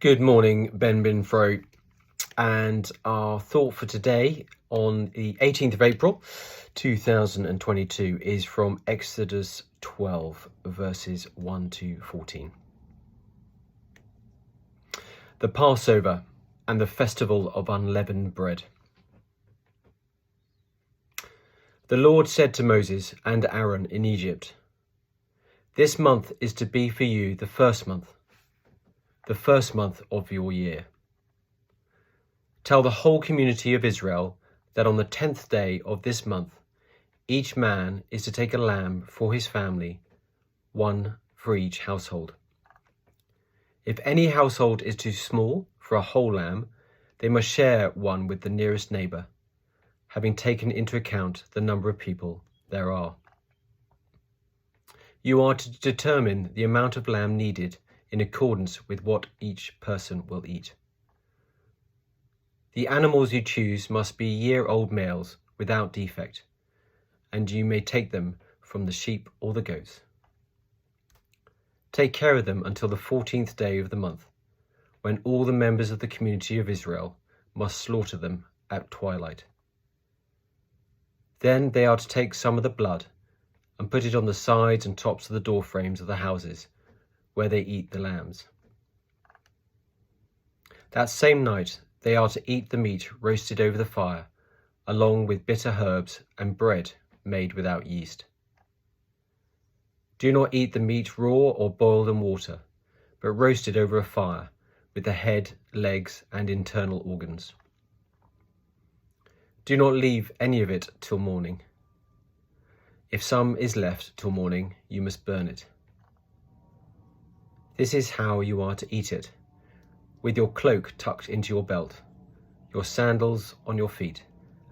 Good morning, BenBinFro, and our thought for today on the 18th of April 2022 is from Exodus 12 verses 1 to 14. The Passover and the festival of unleavened bread. The Lord said to Moses and Aaron in Egypt, "This month is to be for you the first month of your year. Tell the whole community of Israel that on the 10th day of this month, each man is to take a lamb for his family, one for each household. If any household is too small for a whole lamb, they must share one with the nearest neighbour, having taken into account the number of people there are. You are to determine the amount of lamb needed in accordance with what each person will eat. The animals you choose must be year-old males without defect, and you may take them from the sheep or the goats. Take care of them until the 14th day of the month, when all the members of the community of Israel must slaughter them at twilight. Then they are to take some of the blood and put it on the sides and tops of the door frames of the houses where they eat the lambs. That same night they are to eat the meat roasted over the fire, along with bitter herbs and bread made without yeast. Do not eat the meat raw or boiled in water, but roasted over a fire with the head, legs, and internal organs. Do not leave any of it till morning. If some is left till morning, you must burn it. This is how you are to eat it, with your cloak tucked into your belt, your sandals on your feet,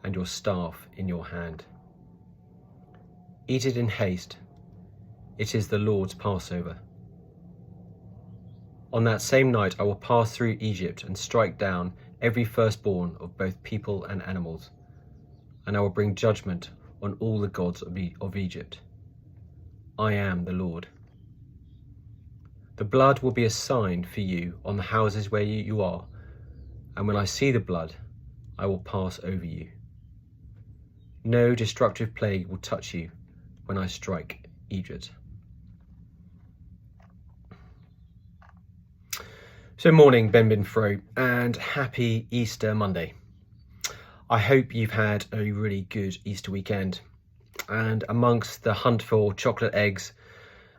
and your staff in your hand. Eat it in haste. It is the Lord's Passover. On that same night I will pass through Egypt and strike down every firstborn of both people and animals, and I will bring judgment on all the gods of Egypt. I am the Lord. The blood will be a sign for you on the houses where you are, and when I see the blood, I will pass over you. No destructive plague will touch you when I strike Egypt." So morning, BenBinFro, and happy Easter Monday. I hope you've had a really good Easter weekend, and amongst the hunt for chocolate eggs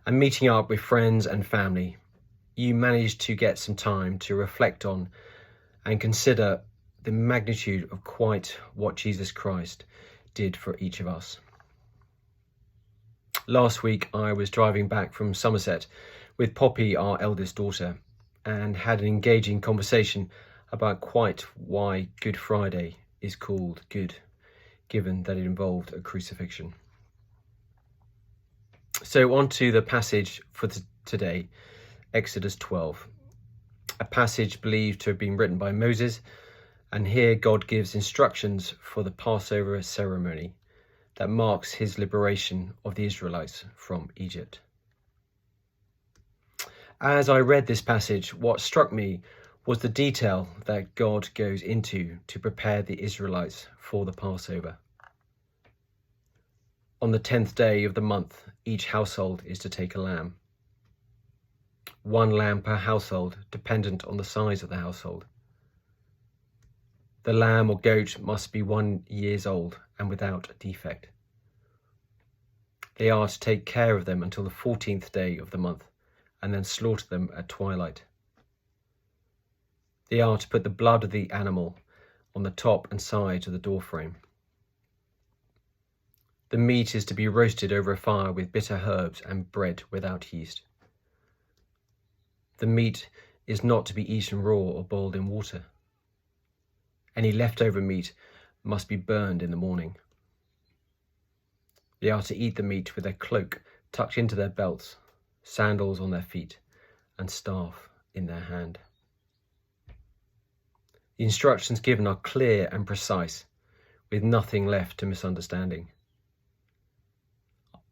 and meeting up with friends and family, you managed to get some time to reflect on and consider the magnitude of quite what Jesus Christ did for each of us. Last week I was driving back from Somerset with Poppy, our eldest daughter, and had an engaging conversation about quite why Good Friday is called good, given that it involved a crucifixion. So on to the passage for today, Exodus 12, a passage believed to have been written by Moses, and here God gives instructions for the Passover ceremony that marks his liberation of the Israelites from Egypt. As I read this passage, what struck me was the detail that God goes into to prepare the Israelites for the Passover. On the 10th day of the month, each household is to take a lamb. One lamb per household, dependent on the size of the household. The lamb or goat must be 1 year old and without a defect. They are to take care of them until the 14th day of the month, and then slaughter them at twilight. They are to put the blood of the animal on the top and sides of the doorframe. The meat is to be roasted over a fire with bitter herbs and bread without yeast. The meat is not to be eaten raw or boiled in water. Any leftover meat must be burned in the morning. They are to eat the meat with their cloak tucked into their belts, sandals on their feet, and staff in their hand. The instructions given are clear and precise, with nothing left to misunderstanding.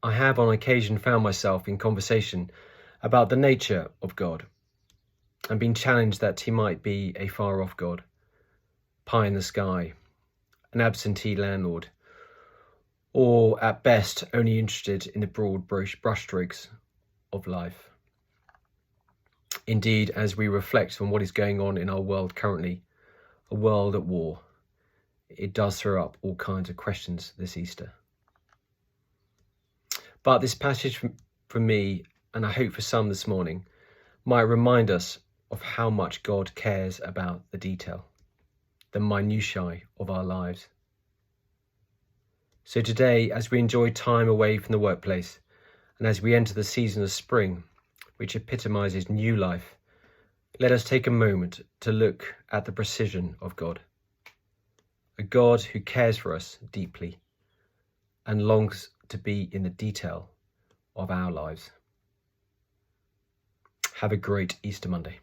I have on occasion found myself in conversation about the nature of God and being challenged that he might be a far-off God, pie in the sky, an absentee landlord, or at best only interested in the broad brushstrokes of life. Indeed, as we reflect on what is going on in our world currently, a world at war, it does throw up all kinds of questions this Easter. But this passage for me, and I hope for some this morning, might remind us of how much God cares about the detail, the minutiae of our lives. So today, as we enjoy time away from the workplace, and as we enter the season of spring, which epitomizes new life, let us take a moment to look at the precision of God, a God who cares for us deeply and longs to be in the detail of our lives. Have a great Easter Monday.